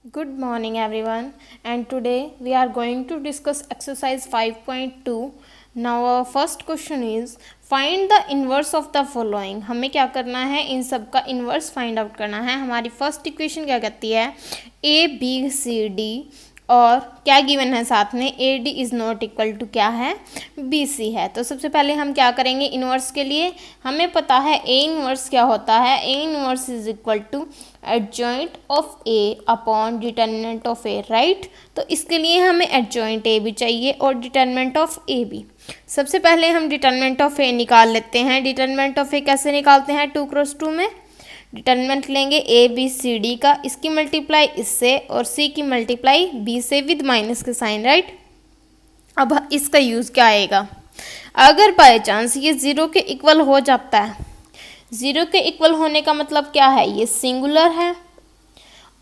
Good morning everyone, and today we are going to discuss exercise 5.2. Now our first question is find the inverse of the following. हमें क्या करना है, इन सब का inverse find out करना है। हमारी फर्स्ट इक्वेशन क्या कहती है, ए बी सी डी और क्या गिवन है साथ में, A D is not equal to क्या है, बी सी है। तो सबसे पहले हम क्या करेंगे, इन्वर्स के लिए हमें पता है ए इन्वर्स क्या होता है। A inverse is equal to adjoint of A upon determinant of A, right. तो इसके लिए हमें एडजॉइंट ए भी चाहिए और डिटर्मिनेंट ऑफ ए भी। सबसे पहले हम डिटर्मिनेंट ऑफ ए निकाल लेते हैं। डिटर्मिनेंट ऑफ ए कैसे निकालते हैं, 2x2 में डिटर्मिनेंट लेंगे ए बी सी डी का, इसकी मल्टीप्लाई इससे और सी की मल्टीप्लाई बी से विद माइनस के साइन, राइट। अब इसका यूज़ क्या आएगा, अगर बाय चांस ये ज़ीरो के इक्वल हो जाता है, ज़ीरो के इक्वल होने का मतलब क्या है, ये सिंगुलर है,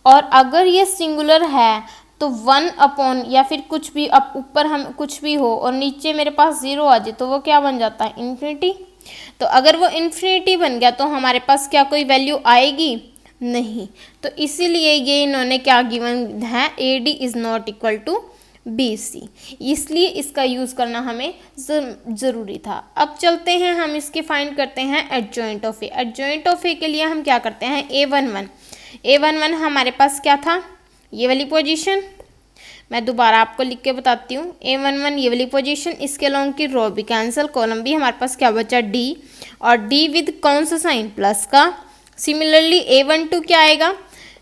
और अगर ये सिंगुलर है तो 1 अपॉन या फिर कुछ भी, अब ऊपर हम कुछ भी हो और नीचे मेरे पास ज़ीरो आ जाए तो वो क्या बन जाता है, इन्फिनिटी। तो अगर वो इन्फिनिटी बन गया तो हमारे पास क्या कोई वैल्यू आएगी, नहीं। तो इसीलिए ये इन्होंने क्या गिवन है, A D is not equal to B C, इसलिए इसका यूज़ करना हमें ज़रूरी था। अब चलते हैं, हम इसके फाइंड करते हैं adjoint of A. Adjoint of A के लिए हम क्या करते हैं, A11 हमारे पास क्या था, ये वाली पोजीशन। मैं दोबारा आपको लिख के बताती हूँ, A11 ये वाली पोजीशन, इसके लॉन्ग की रो भी कैंसिल, कॉलम भी, हमारे पास क्या बचा D, और D विद कौन सा साइन, प्लस का। सिमिलरली A12 क्या आएगा,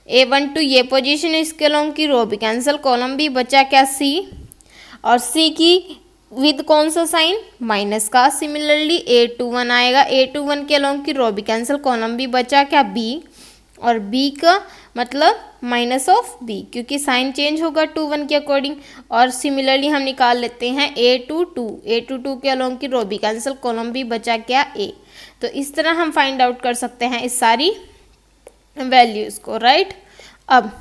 A12 ये पोजीशन है, इसके लॉन्ग की रो भी कैंसिल, कॉलम भी, बचा क्या C, और C की विद कौन सा साइन, माइनस का। सिमिलरली A21 आएगा, A21 के लॉन्ग की रो भी कैंसिल, कॉलम भी, बचा क्या B, और B का मतलब माइनस ऑफ B, क्योंकि साइन चेंज होगा 21 के अकॉर्डिंग। और सिमिलरली हम निकाल लेते हैं A22 के अलोंग की रो भी कैंसिल, कॉलम भी, बचा क्या A। तो इस तरह हम फाइंड आउट कर सकते हैं इस सारी वैल्यूज़ को, राइट। अब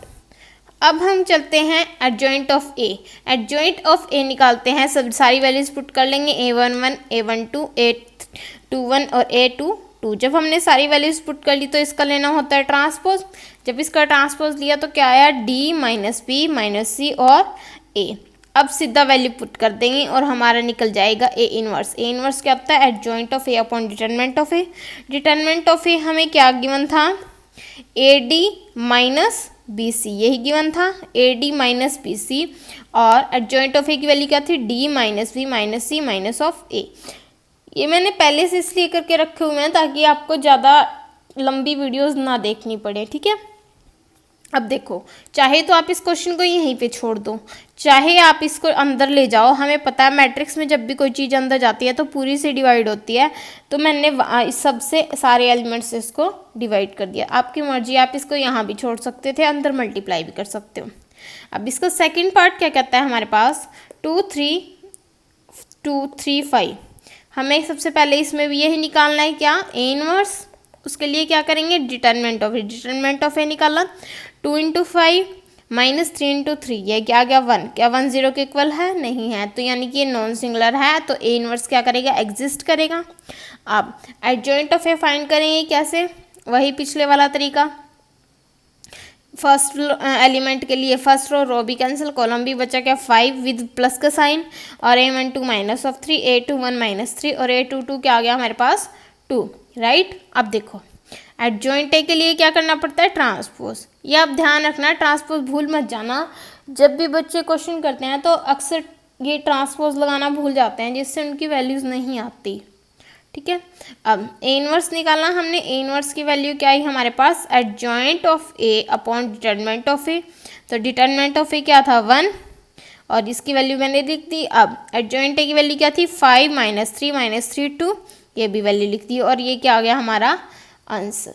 हम चलते हैं adjoint of A. Adjoint of A निकालते हैं, सब सारी वैल्यूज पुट कर लेंगे, A11 A12 A21 और A22। जब हमने सारी वैल्यूज पुट कर ली तो इसका लेना होता है ट्रांसपोज। जब इसका ट्रांसपोज लिया तो क्या आया, D माइनस बी माइनस सी और A। अब सीधा वैल्यू पुट कर देंगे और हमारा निकल जाएगा ए इनवर्स। ए इनवर्स क्या होता है, adjoint of A upon determinant of A. Determinant of A हमें क्या गिवन था, A D minus B C, यही गिवन था, A D minus B C. और एडजॉइंट ऑफ ए की वैल्यू क्या थी, D minus B minus C minus of A. ये मैंने पहले से इसलिए करके रखे हुए हैं ताकि आपको ज़्यादा लंबी वीडियोस ना देखनी पड़े, ठीक है। अब देखो, चाहे तो आप इस क्वेश्चन को यहीं पे छोड़ दो, चाहे आप इसको अंदर ले जाओ। हमें पता है मैट्रिक्स में जब भी कोई चीज़ अंदर जाती है तो पूरी से डिवाइड होती है, तो मैंने इस सबसे सारे एलिमेंट्स से इसको डिवाइड कर दिया। आपकी मर्जी, आप इसको यहाँ भी छोड़ सकते थे, अंदर मल्टीप्लाई भी कर सकते हो। अब इसका सेकेंड पार्ट क्या कहता है हमारे पास, 2 3 5। हमें सबसे पहले इसमें भी यही निकालना है, क्या, ए इनवर्स। उसके लिए क्या करेंगे, determinant of A. Determinant of A निकाला, 2 × 5 माइनस 3 × 3, ये क्या गया 1। क्या 1 0 के इक्वल है, नहीं है, तो यानी कि ये नॉन सिंगुलर है, तो ए इनवर्स क्या करेगा, एग्जिस्ट करेगा। अब एडजॉइंट ऑफ ए फाइंड करेंगे कैसे, वही पिछले वाला तरीका। फर्स्ट एलिमेंट के लिए फर्स्ट रो भी कैंसिल, कॉलम भी, बचा क्या 5 विद प्लस का साइन, और A12 minus of 3, A21 minus 3 और A22 क्या आ गया हमारे पास 2, राइट। अब देखो एडजॉइंट ए के लिए क्या करना पड़ता है, ट्रांसपोज। ये आप ध्यान रखना, ट्रांसपोज भूल मत जाना। जब भी बच्चे क्वेश्चन करते हैं तो अक्सर ये ट्रांसपोज लगाना भूल जाते हैं, जिससे उनकी वैल्यूज़ नहीं आती, ठीक है। अब ए इनवर्स निकालना हमने, ए इनवर्स की वैल्यू क्या आई हमारे पास, adjoint of A upon determinant of A. तो डिटरमिनेंट ऑफ ए क्या था 1, और इसकी वैल्यू मैंने लिख दी। अब एडजॉइंट ए की वैल्यू क्या थी, 5 माइनस 3 2, ये भी वैल्यू लिख दी, और ये क्या आ गया हमारा आंसर।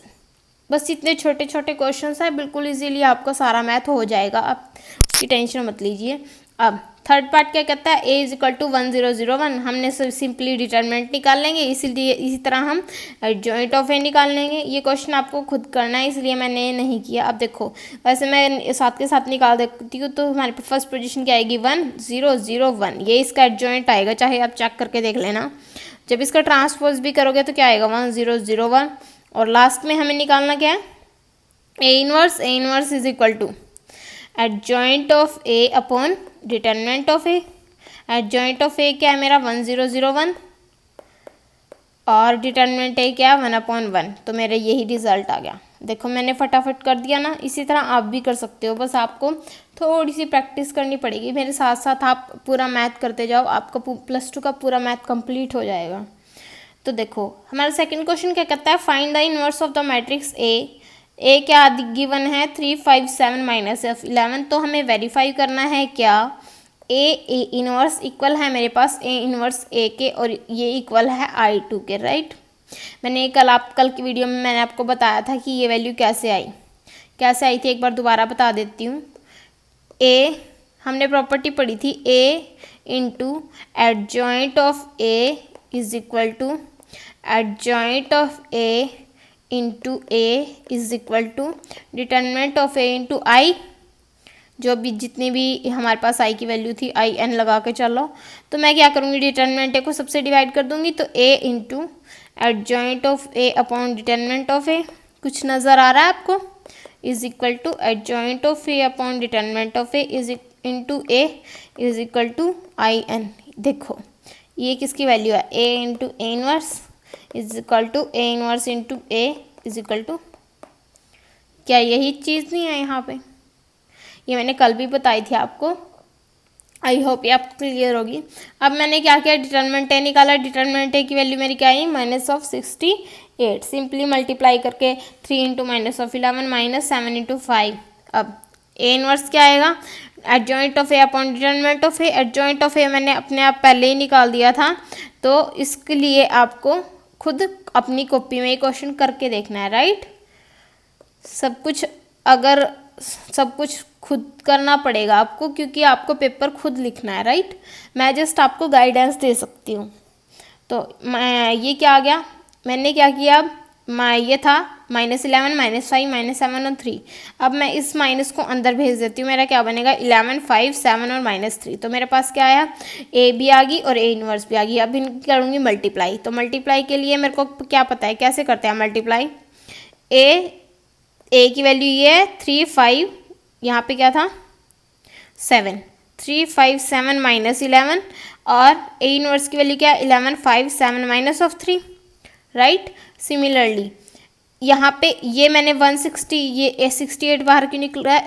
बस इतने छोटे छोटे क्वेश्चंस हैं, बिल्कुल इजीली आपका सारा मैथ हो जाएगा, आप उसकी टेंशन मत लीजिए। अब थर्ड पार्ट क्या कहता है, ए इज इक्वल टू 1 0 0 1। हमने सिंपली डिटरमिनेंट निकाल लेंगे, इसीलिए इसी तरह हम एडजॉइंट ऑफ ए निकाल लेंगे। ये क्वेश्चन आपको खुद करना है, इसलिए मैंने नहीं किया। अब देखो, वैसे मैं साथ के साथ निकाल देती हूँ, तो हमारे फर्स्ट पोजीशन क्या आएगी, 1 0 0 1, ये इसका एडजॉइंट आएगा, चाहे आप चेक करके देख लेना। जब इसका ट्रांसपोज भी करोगे तो क्या आएगा, 1 0 0 1, और लास्ट में हमें निकालना क्या है, A inverse is equal to adjoint of A upon determinant of A. Adjoint of A क्या है मेरा 1001 और डिटरमिनेंट ए क्या है 1/1। तो मेरा यही रिजल्ट आ गया। देखो मैंने फटाफट कर दिया ना। इसी तरह आप भी कर सकते हो, बस आपको थोड़ी सी प्रैक्टिस करनी पड़ेगी। मेरे साथ साथ आप पूरा मैथ करते जाओ, आपका +2 का पूरा मैथ कंप्लीट हो जाएगा। तो देखो हमारा सेकंड क्वेश्चन क्या कहता है, find the inverse of the matrix A क्या गिवन है 3 5 7 -11। तो हमें वेरीफाई करना है क्या ए इनवर्स इक्वल है मेरे पास ए इनवर्स ए के और ये इक्वल है I2 के, राइट। मैंने कल की वीडियो में मैंने आपको बताया था कि ये वैल्यू कैसे आई थी, एक बार दोबारा बता देती हूँ। ए हमने प्रॉपर्टी पढ़ी थी A into adjoint of A is equal to adjoint of A into A is equal to determinant of A into I. जो भी जितनी भी हमारे पास आई की वैल्यू थी IN लगा के चलो। तो मैं क्या करूँगी, डिटरमिनेंट ए को सबसे डिवाइड कर दूंगी। तो A into adjoint of A upon determinant of A, कुछ नज़र आ रहा है आपको, is equal to adjoint of A upon determinant of A is into A is equal to IN। देखो ये किसकी वैल्यू है, A into A inverse is equal to A inverse into A is equal to, क्या यही चीज़ नहीं है यहाँ पे? ये मैंने कल भी बताई थी आपको। आई होप ये आपको क्लियर होगी। अब मैंने क्या किया, डिटरमिनेंट ए निकाला। डिटरमिनेंट ए की वैल्यू मेरी क्या आई -68। सिंपली मल्टीप्लाई करके 3 × -11 -7 × 5। अब ए इनवर्स क्या आएगा, adjoint of A upon determinant of A. Adjoint of A मैंने अपने आप पहले ही निकाल दिया था, तो इसके लिए आपको खुद अपनी कॉपी में ये क्वेश्चन करके देखना है, राइट। सब कुछ खुद करना पड़ेगा आपको, क्योंकि आपको पेपर खुद लिखना है, राइट। मैं जस्ट आपको गाइडेंस दे सकती हूँ। तो ये क्या आ गया, मैंने क्या किया, ये था -11 -5 -7 और 3। अब मैं इस माइनस को अंदर भेज देती हूँ। मेरा क्या बनेगा 11 5 7 और -3। तो मेरे पास क्या आया, ए भी आ गई और ए इनवर्स भी आ गई। अब इनकी करूँगी मल्टीप्लाई। तो मल्टीप्लाई के लिए मेरे को क्या पता है कैसे करते हैं मल्टीप्लाई। ए की वैल्यू ये है 3 5, यहाँ पे क्या था 7, 3 5 7 -11 और ए इनवर्स की वैल्यू क्या है 11 5 7 -3, राइट। सिमिलरली यहाँ पे ये मैंने 160 ये 68 बाहर क्यों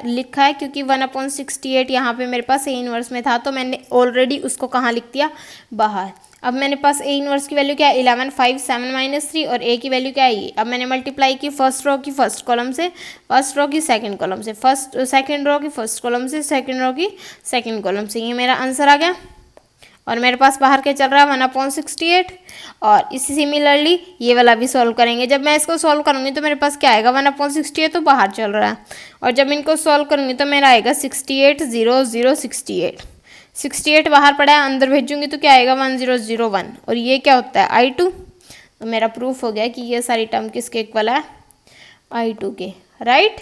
लिखा है, क्योंकि 1/68 यहाँ पे मेरे पास ए इनवर्स में था, तो मैंने ऑलरेडी उसको कहाँ लिख दिया, बाहर। अब मेरे पास ए इनवर्स की वैल्यू क्या है 11 5 7 -3 और ए की वैल्यू क्या है ये। अब मैंने मल्टीप्लाई की फर्स्ट रो की फर्स्ट कॉलम से, फर्स्ट रो की सेकंड कॉलम से, सेकंड रो की फर्स्ट कॉलम से, सेकंड रो की सेकंड कॉलम से। ये मेरा आंसर आ गया। और मेरे पास बाहर क्या चल रहा है 1/68। और इसी सिमिलरली ये वाला भी सॉल्व करेंगे। जब मैं इसको सॉल्व करूँगी तो मेरे पास क्या आएगा 1/68 तो बाहर चल रहा है, और जब इनको सॉल्व करूँगी तो मेरा आएगा 68 0 0 68। 68 बाहर पड़ा है, अंदर भेजूंगी तो क्या आएगा 1001। और ये क्या होता है I2। तो मेरा प्रूफ हो गया कि ये सारी टर्म किसके इक्वल है, I2 के, राइट।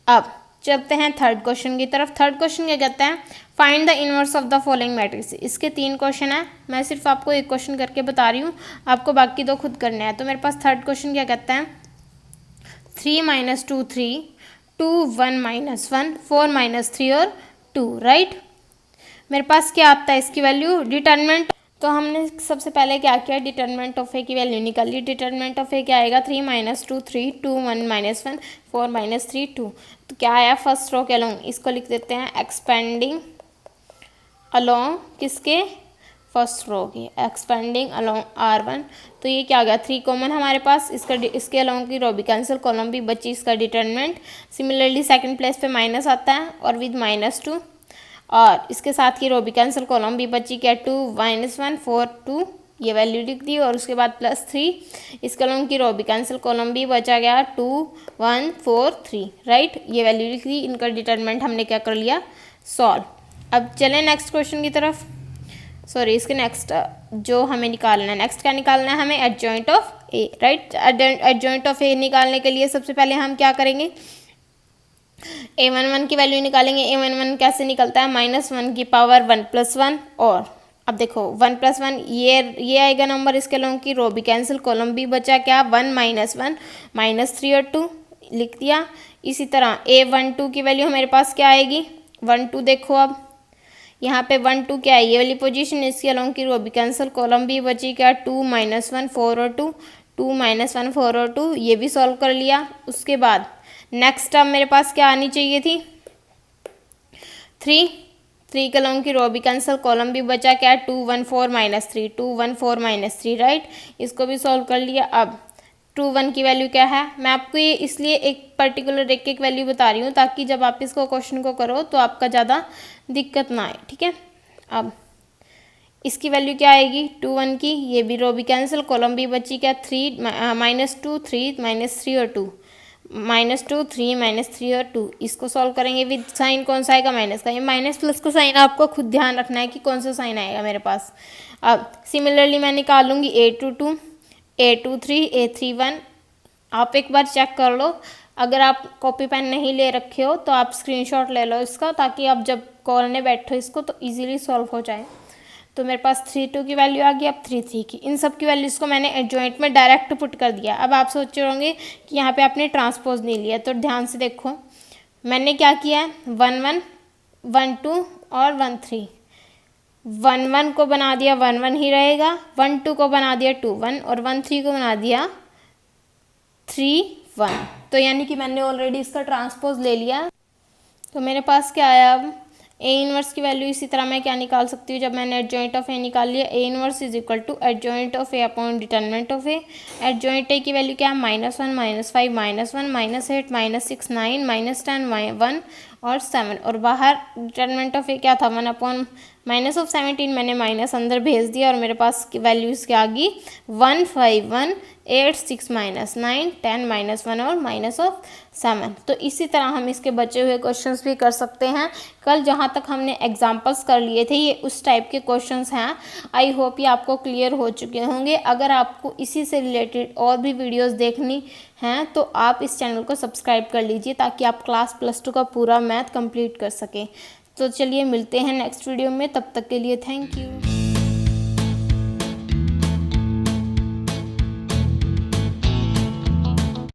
अब चलते हैं थर्ड क्वेश्चन की तरफ। थर्ड क्वेश्चन क्या कहता है, find the inverse of the following matrix. इसके 3 क्वेश्चन है, मैं सिर्फ आपको एक क्वेश्चन करके बता रही हूँ, आपको बाकी 2 खुद करने हैं। तो मेरे पास थर्ड क्वेश्चन क्या कहता है, 3 - 2 3 2 1 -1 4 -3 और 2, राइट। मेरे पास क्या आता है इसकी वैल्यू, डिटरमिनेंट। तो हमने सबसे पहले क्या किया, डिटरमिनेंट ऑफ ए की वैल्यू निकाली। डिटरमिनेंट ऑफ ए क्या आएगा 3 - 2 3 2 1 -1 4 -3 2। तो क्या आया फर्स्ट रो के अलोंग, इसको लिख देते हैं एक्सपेंडिंग अलोंग किसके, फर्स्ट रो की, एक्सपेंडिंग अलोंग R1। तो ये क्या आ गया 3 कॉमन हमारे पास, इसके अलोंग की रो भी कैंसिल, कॉलम भी बची, इसका डिटरमिनेंट। सिमिलरली सेकंड प्लेस पे माइनस आता है और विद -2, और इसके साथ की रो भी कैंसिल, कॉलम भी बची, क्या 2 -1 4 2, ये वैल्यू लिख दी। और उसके बाद +3, इस कॉलम की रो भी कैंसिल, कॉलम भी बचा गया 2 1 4 3, राइट। ये वैल्यू लिख दी। इनका डिटरमिनेंट हमने क्या कर लिया, सॉल्व। अब चलें नेक्स्ट क्वेश्चन की तरफ। सॉरी, इसके नेक्स्ट जो हमें निकालना है, नेक्स्ट क्या निकालना है हमें, adjoint of A, right. Adjoint of A निकालने के लिए सबसे पहले हम क्या करेंगे, a11 की वैल्यू निकालेंगे। a11 कैसे निकलता है, -1 की पावर 1 + 1। और अब देखो 1 + 1 ये आएगा नंबर, इसके लोगों की रो भी कैंसिल, कॉलम भी बचा क्या 1 -1 -3 और 2। लिख दिया। इसी तरह A12 की वैल्यू हमारे पास क्या आएगी, 1 2 देखो अब यहाँ पे 1 2 क्या है, ये वाली पोजीशन, इसकी अलोंग की रो भी कैंसिल, कॉलम भी बची क्या 2 -1 4 और 2, 2 -1 4 और 2, ये भी सॉल्व कर लिया। उसके बाद नेक्स्ट टर्म मेरे पास क्या आनी चाहिए थी 3, 3 के अलोंग की रो भी कैंसिल, कॉलम भी बचा क्या 2 1 4 -3, 2 1 4 -3 राइट, इसको भी सॉल्व कर लिया। अब 2 1 की वैल्यू क्या है, मैं आपको ये इसलिए एक पर्टिकुलर एक वैल्यू बता रही हूँ ताकि जब आप इसको क्वेश्चन को करो तो आपका ज़्यादा दिक्कत ना आए, ठीक है। अब इसकी वैल्यू क्या आएगी 2 1 की, ये भी रो भी कैंसिल, कॉलम भी बची क्या 3 -2 3 -3 और 2, -2 3 -3 और 2, इसको सॉल्व करेंगे विद साइन कौन सा आएगा माइनस का, ये माइनस प्लस का साइन आपको खुद ध्यान रखना है कि कौन सा साइन आएगा मेरे पास। अब सिमिलरली मैं निकालूंगी A22 A23 A31, आप एक बार चेक कर लो, अगर आप कॉपी पेन नहीं ले रखे हो तो आप स्क्रीनशॉट ले लो इसका, ताकि आप जब करने बैठो इसको तो इजीली सॉल्व हो जाए। तो मेरे पास 3 2 की वैल्यू आ गई, अब 3 3 की, इन सब की वैल्यूज़ को मैंने एडजॉइंट में डायरेक्ट पुट कर दिया। अब आप सोच रहे होंगे कि यहाँ पे आपने ट्रांसपोज नहीं लिया, तो ध्यान से देखो मैंने क्या किया है 1 1 1 2 और 1 3, 1 1 को बना दिया 1 1 ही रहेगा, 1 2 को बना दिया 2 1 और 1 3 को बना दिया 3 1, तो यानी कि मैंने ऑलरेडी इसका ट्रांसपोज ले लिया। तो मेरे पास क्या आया अब ए इनवर्स की वैल्यू, इसी तरह मैं क्या निकाल सकती हूँ जब मैंने एडजॉइंट ऑफ ए निकाल लिया, A inverse is equal to adjoint of A upon determinant of A. Adjoint A की वैल्यू क्या है -1 -5 -1 -8 -6 9 -10 1 और 7, और बाहर डिटरमिनेंट ऑफ ए क्या था 1 अपॉन -17, मैंने माइनस अंदर भेज दिया और मेरे पास की वैल्यूज़ क्या आ गई 1 5 1 8 6 -9 10 -1 और -7। तो इसी तरह हम इसके बचे हुए क्वेश्चंस भी कर सकते हैं। कल जहाँ तक हमने एग्जांपल्स कर लिए थे ये उस टाइप के क्वेश्चंस हैं। आई होप ये आपको क्लियर हो चुके होंगे। अगर आपको इसी से रिलेटेड और भी वीडियोस देखनी हैं तो आप इस चैनल को सब्सक्राइब कर लीजिए ताकि आप क्लास +2 का पूरा मैथ कंप्लीट कर सकें। तो चलिए मिलते हैं नेक्स्ट वीडियो में, तब तक के लिए थैंक यू।